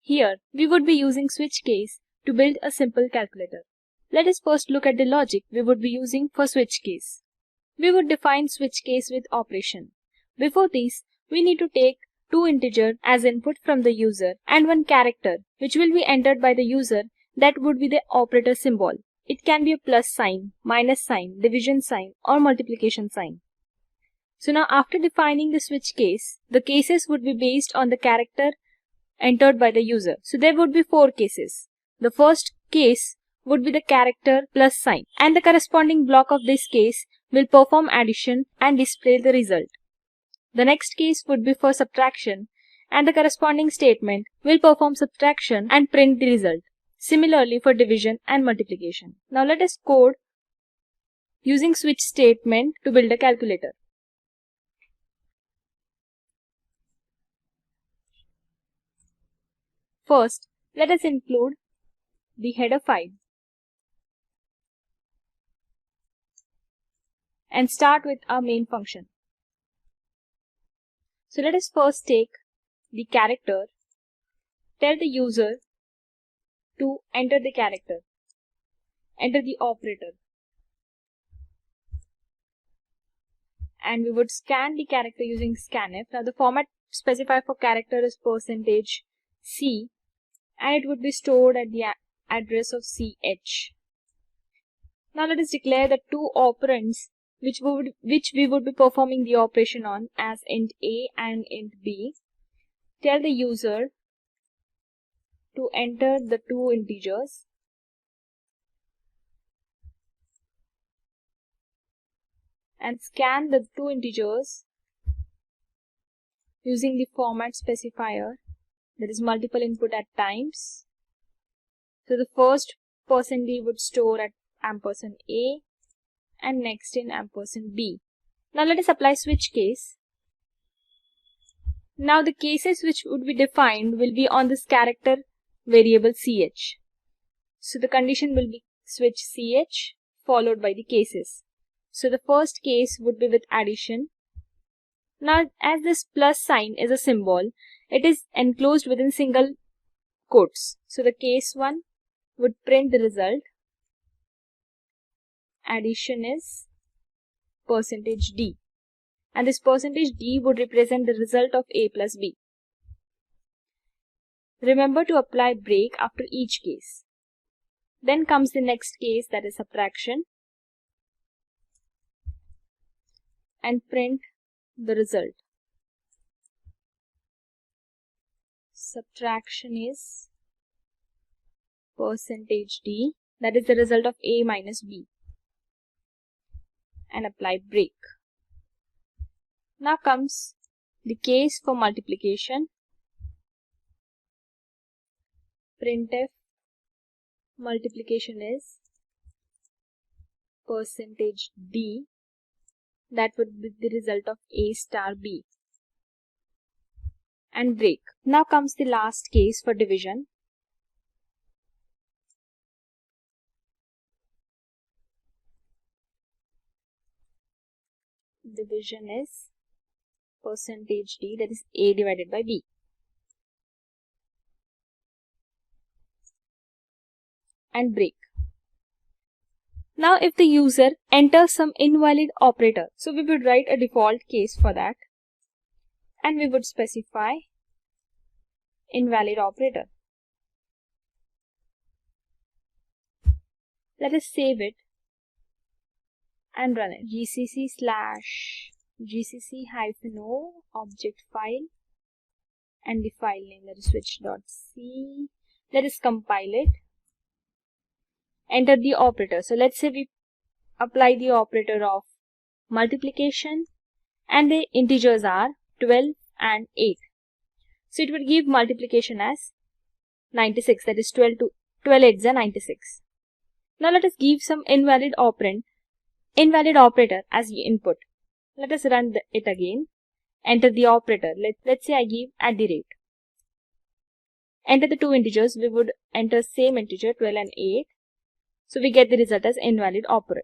Here, we would be using switch case to build a simple calculator. Let us first look at the logic we would be using for switch case. We would define switch case with operation. Before this, we need to take two integers as input from the user and one character which will be entered by the user. That would be the operator symbol. It can be a plus sign, minus sign, division sign or multiplication sign. So now after defining the switch case, the cases would be based on the character entered by the user. So there would be 4 cases. The first case would be the character plus sign, and the corresponding block of this case will perform addition and display the result. The next case would be for subtraction, and the corresponding statement will perform subtraction and print the result. Similarly for division and multiplication. Now let us code using switch statement to build a calculator. First, let us include the header file and start with our main function. So let us first take the character, tell the user to enter the character, enter the operator, and we would scan the character using scanf. Now the format specified for character is %C, and it would be stored at the address of ch. Now let us declare the two operands which we would be performing the operation on as int a and int b. Tell the user to enter the two integers and scan the two integers using the format specifier, that is multiple input at times. So the first %d would store at %a and next in %b. Now let us apply switch case. Now the cases which would be defined will be on this character variable ch. So the condition will be switch ch followed by the cases. So the first case would be with addition. Now as this plus sign is a symbol, it is enclosed within single quotes. So the case 1 would print the result. Addition is %d, and this %d would represent the result of a plus b. Remember to apply break after each case. Then comes the next case, that is subtraction, and print the result. Subtraction is %d, that is the result of a minus b, and apply break. Now comes the case for multiplication. Printf multiplication is %d, that would be the result of a star b, and break. Now comes the last case for division. Division is %d, that is a divided by b, and break. Now if the user enters some invalid operator, so we would write a default case for that, and we would specify invalid operator. Let us save it and run it. gcc/gcc-o object file and the file name, that is switch.c. Let us compile it. Enter the operator. So let's say we apply the operator of multiplication and the integers are 12 and 8. So it would give multiplication as 96, that is 12 8s are 96. Now let us give some invalid operator as the input. Let us run it again. Enter the operator. Let's say I give @. Enter the two integers. We would enter same integer 12 and 8. So we get the result as invalid operator.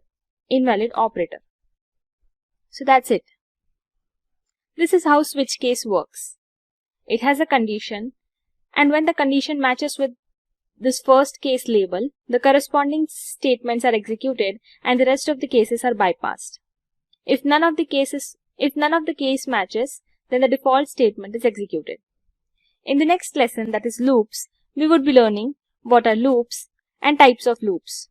So that's it. This is how switch case works. It has a condition And when the condition matches with this first case label, the corresponding statements are executed and the rest of the cases are bypassed. If none of the case matches, then the default statement is executed. In the next lesson, that is loops, we would be learning what are loops and types of loops.